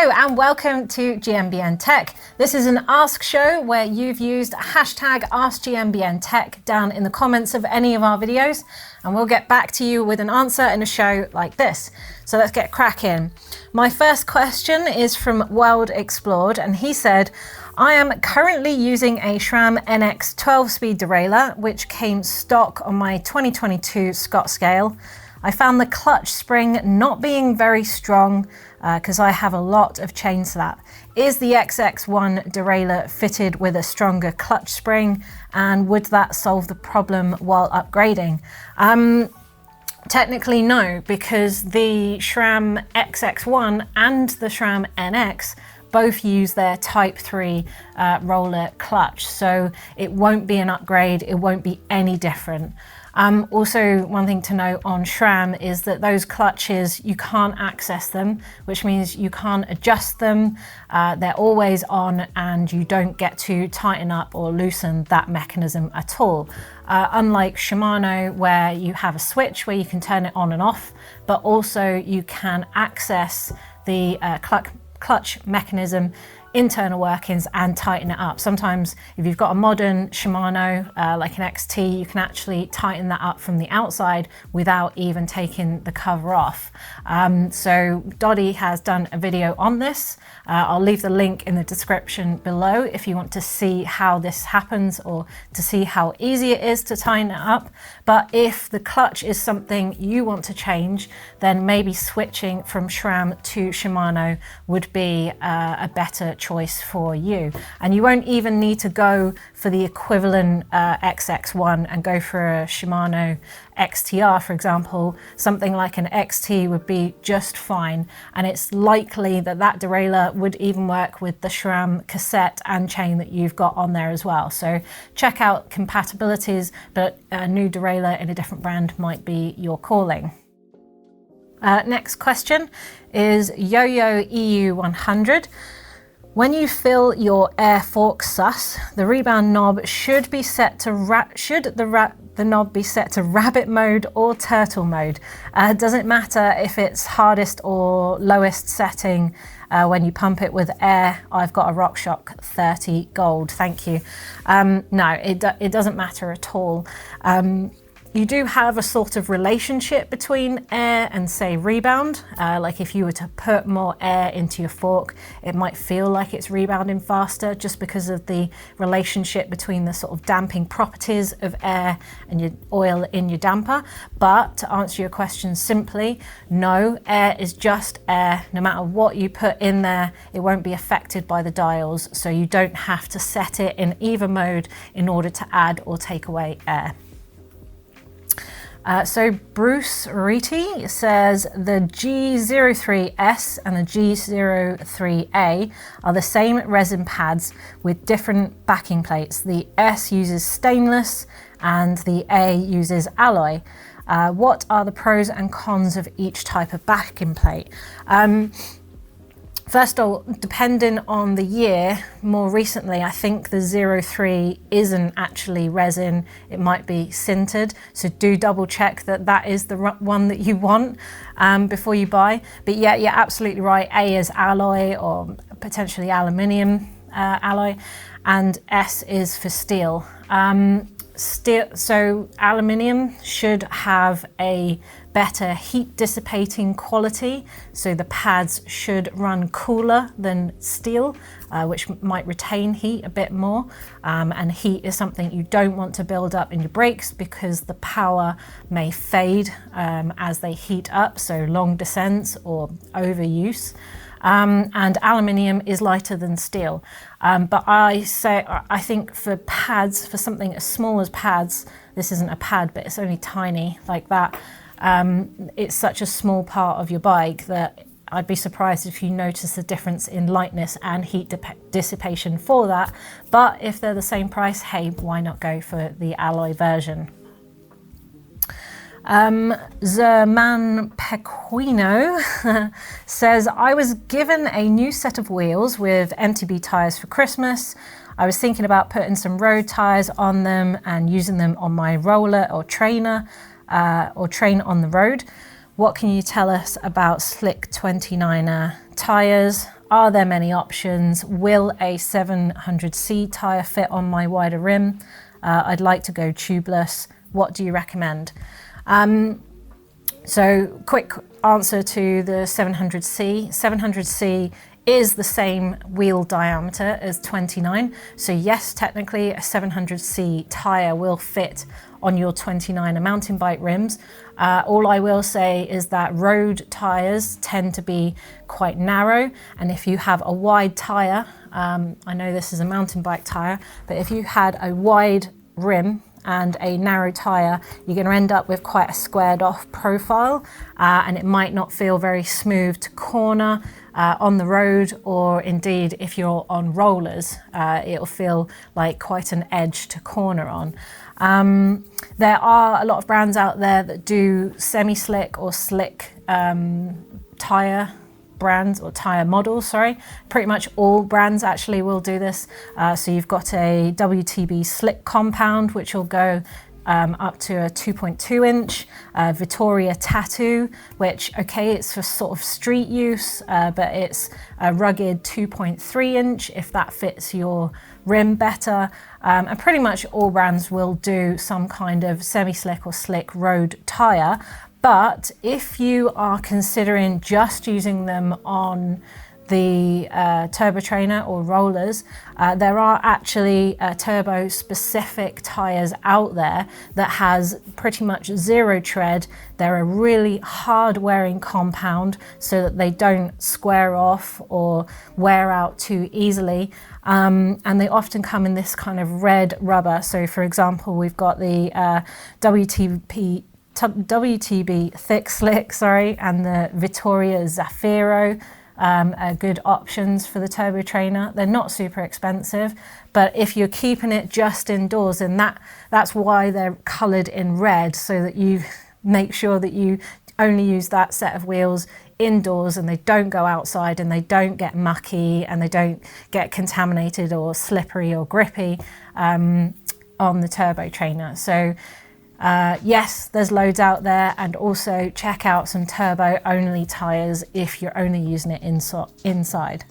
Hello and welcome to GMBN Tech. This is an Ask show where you've used hashtag Ask GMBN Tech down in the comments of any of our videos, and we'll get back to you with an answer in a show like this. So let's get cracking. My first question is from World Explored, and he said, I am currently using a SRAM NX 12-speed derailleur, which came stock on my 2022 Scott scale. I found the clutch spring not being very strong because I have a lot of chain slap. Is the XX1 derailleur fitted with a stronger clutch spring, and would that solve the problem while upgrading? Technically no, because the SRAM XX1 and the SRAM NX both use their Type 3 roller clutch, so it won't be an upgrade, it won't be any different. Also, one thing to note on SRAM is that those clutches, you can't access them, which means you can't adjust them. They're always on, and you don't get to tighten up or loosen that mechanism at all. Unlike Shimano, where you have a switch where you can turn it on and off, but also you can access the clutch mechanism, internal workings, and tighten it up. Sometimes if you've got a modern Shimano like an XT, you can actually tighten that up from the outside without even taking the cover off. So Doddy has done a video on this. I'll leave the link in the description below if you want to see how this happens or to see how easy it is to tighten it up. But if the clutch is something you want to change, then maybe switching from SRAM to Shimano would be a better choice for you. And you won't even need to go for the equivalent XX1 and go for a Shimano XTR, for example. Something like an XT would be just fine, and it's likely that that derailleur would even work with the SRAM cassette and chain that you've got on there as well. So check out compatibilities, but a new derailleur in a different brand might be your calling. Next question is Yo-Yo EU100. When you fill your air fork sus, the rebound knob should be set to the knob be set to Rabit Mode or Turtle Mode? Does it matter if it's hardest or lowest setting when you pump it with air? I've got a RockShox 30 Gold, thank you. No, it doesn't matter at all. You do have a sort of relationship between air and, say, rebound. Like if you were to put more air into your fork, it might feel like it's rebounding faster just because of the relationship between the sort of damping properties of air and your oil in your damper. But to answer your question simply, no, air is just air. No matter what you put in there, it won't be affected by the dials, so you don't have to set it in either mode in order to add or take away air. So Bruce Reety says the G03S and the G03A are the same resin pads with different backing plates. The S uses stainless and the A uses alloy. What are the pros and cons of each type of backing plate? First of all, depending on the year, more recently, I think the 03 isn't actually resin, it might be sintered. So do double check that that is the one that you want before you buy. But yeah, you're absolutely right. A is alloy or potentially aluminium alloy, and S is for steel. So aluminium should have a better heat dissipating quality, so the pads should run cooler than steel, which might retain heat a bit more, and heat is something you don't want to build up in your brakes because the power may fade as they heat up, so long descents or overuse. And aluminium is lighter than steel. But I think for pads, for something as small as pads, this isn't a pad, but it's only tiny like that. It's such a small part of your bike that I'd be surprised if you notice the difference in lightness and heat dissipation for that. But if they're the same price, hey, why not go for the alloy version? Zerman Pequino says, I was given a new set of wheels with MTB tyres for Christmas. I was thinking about putting some road tyres on them and using them on my roller or trainer or train on the road. What can you tell us about slick 29er tyres? Are there many options? Will a 700C tyre fit on my wider rim? I'd like to go tubeless. What do you recommend? So quick answer to the 700C. 700C is the same wheel diameter as 29. So yes, technically a 700C tyre will fit on your 29er mountain bike rims. All I will say is that road tyres tend to be quite narrow, and if you have a wide tyre, I know this is a mountain bike tyre, but if you had a wide rim and a narrow tyre, you're going to end up with quite a squared off profile, and it might not feel very smooth to corner on the road, or indeed if you're on rollers, it'll feel like quite an edge to corner on. There are a lot of brands out there that do semi-slick or slick tyre brands, or tyre models, sorry. Pretty much all brands actually will do this. So you've got a WTB slick compound, which will go up to a 2.2 inch, Vittoria Tattoo, which, okay, it's for sort of street use, but it's a rugged 2.3 inch if that fits your rim better. And pretty much all brands will do some kind of semi-slick or slick road tyre. But if you are considering just using them on the turbo trainer or rollers, there are actually turbo specific tyres out there that has pretty much zero tread. They're a really hard wearing compound so that they don't square off or wear out too easily. And they often come in this kind of red rubber. So for example, we've got the WTB Thick Slick, and the Vittoria Zafiro are good options for the turbo trainer. They're not super expensive, but if you're keeping it just indoors, and that's why they're coloured in red, so that you make sure that you only use that set of wheels indoors and they don't go outside and they don't get mucky and they don't get contaminated or slippery or grippy on the turbo trainer. So yes, there's loads out there, and also check out some turbo only tyres if you're only using it inside.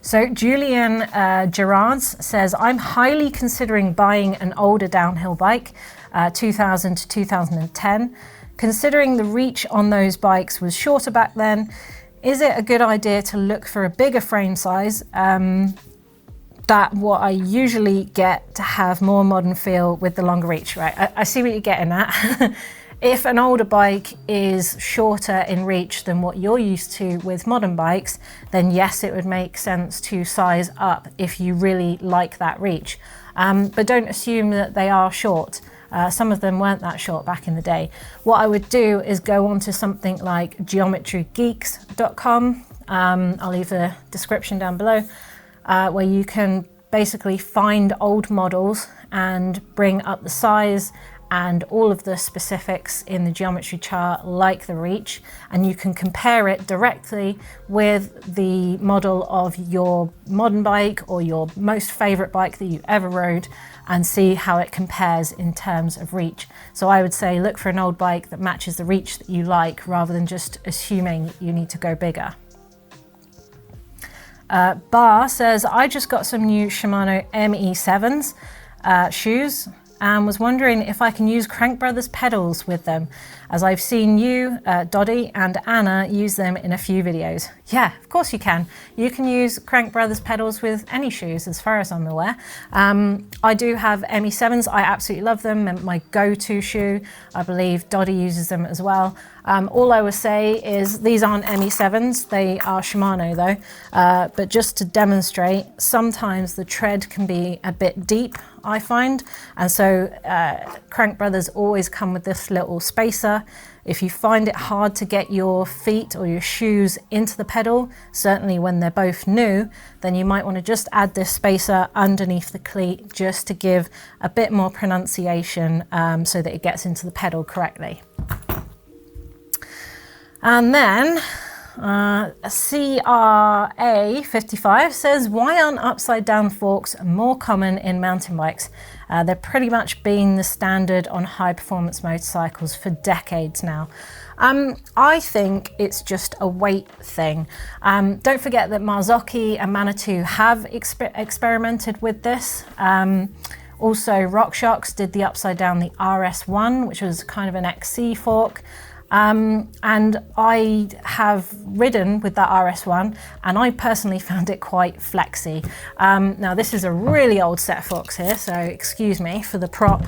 So Julian Gerards says, I'm highly considering buying an older downhill bike, 2000 to 2010. Considering the reach on those bikes was shorter back then, is it a good idea to look for a bigger frame size? That what I usually get to have more modern feel with the longer reach, right? I see what you're getting at. If an older bike is shorter in reach than what you're used to with modern bikes, then yes, it would make sense to size up if you really like that reach. But don't assume that they are short. Some of them weren't that short back in the day. What I would do is go onto something like geometrygeeks.com. I'll leave the description down below. Where you can basically find old models and bring up the size and all of the specifics in the geometry chart, like the reach, and you can compare it directly with the model of your modern bike or your most favorite bike that you ever rode, and see how it compares in terms of reach. So I would say look for an old bike that matches the reach that you like, rather than just assuming you need to go bigger. Bar says, I just got some new Shimano ME7s shoes and was wondering if I can use Crankbrothers pedals with them, as I've seen you, Doddy and Anna use them in a few videos. Yeah, of course you can. You can use Crankbrothers pedals with any shoes, as far as I'm aware. I do have ME7s. I absolutely love them. They're my go-to shoe. I believe Doddy uses them as well. All I would say is these aren't ME7s, they are Shimano though. But just to demonstrate, sometimes the tread can be a bit deep, I find. And so Crankbrothers always come with this little spacer. If you find it hard to get your feet or your shoes into the pedal, certainly when they're both new, then you might want to just add this spacer underneath the cleat just to give a bit more pronunciation so that it gets into the pedal correctly. And then CRA55 says, why aren't upside down forks more common in mountain bikes? They're pretty much been the standard on high performance motorcycles for decades now. I think it's just a weight thing. Don't forget that Marzocchi and Manitou have experimented with this. Also, RockShox did the upside down, the RS1, which was kind of an XC fork. And I have ridden with that RS1 and I personally found it quite flexy. Now this is a really old set of forks here, so excuse me for the prop.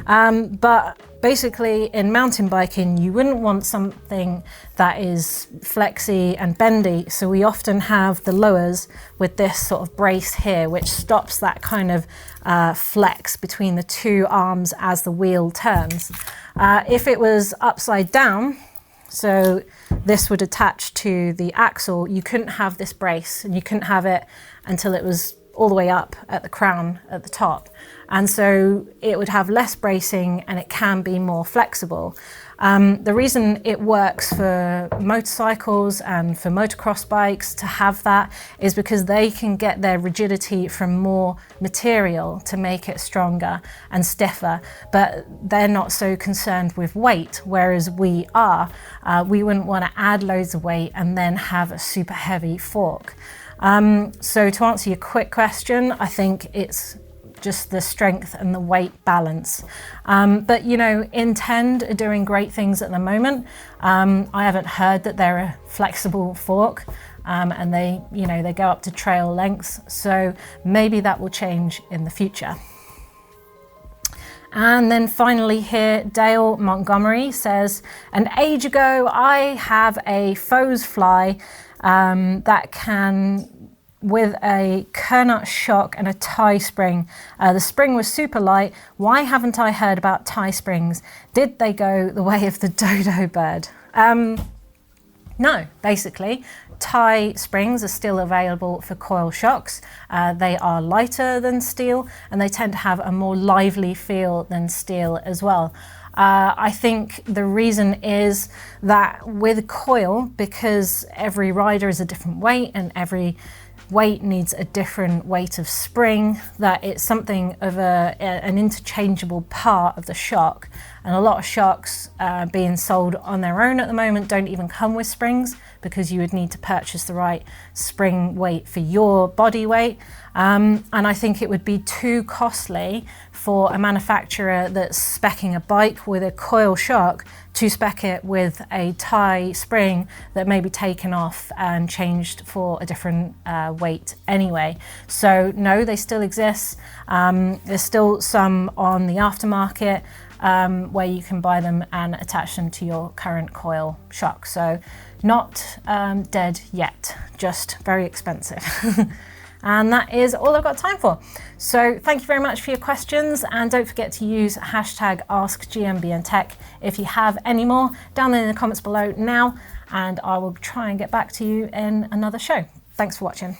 But basically in mountain biking, you wouldn't want something that is flexy and bendy. So we often have the lowers with this sort of brace here, which stops that kind of flex between the two arms as the wheel turns. If it was upside down, so this would attach to the axle, you couldn't have this brace and you couldn't have it until it was all the way up at the crown at the top. And so it would have less bracing and it can be more flexible. The reason it works for motorcycles and for motocross bikes to have that is because they can get their rigidity from more material to make it stronger and stiffer, but they're not so concerned with weight, whereas we are. We wouldn't want to add loads of weight and then have a super heavy fork. So to answer your quick question, I think it's just the strength and the weight balance. But you know, Intend are doing great things at the moment. I haven't heard that they're a flexible fork, and they go up to trail lengths. So maybe that will change in the future. And then finally here, Dale Montgomery says, an age ago, I have a Foes fly that can with a Kernut shock and a tie spring. The spring was super light. Why haven't I heard about tie springs? Did they go the way of the dodo bird? No, basically. Tie springs are still available for coil shocks. They are lighter than steel and they tend to have a more lively feel than steel as well. I think the reason is that with coil, because every rider is a different weight and every weight needs a different weight of spring, that it's something of an interchangeable part of the shock. And a lot of shocks being sold on their own at the moment don't even come with springs because you would need to purchase the right spring weight for your body weight. And I think it would be too costly for a manufacturer that's speccing a bike with a coil shock to spec it with a tie spring that may be taken off and changed for a different weight anyway. So no, they still exist. There's still some on the aftermarket where you can buy them and attach them to your current coil shock. So not dead yet, just very expensive. And that is all I've got time for. So thank you very much for your questions, and don't forget to use hashtag Ask GMBN Tech if you have any more down there in the comments below now, and I will try and get back to you in another show. Thanks for watching.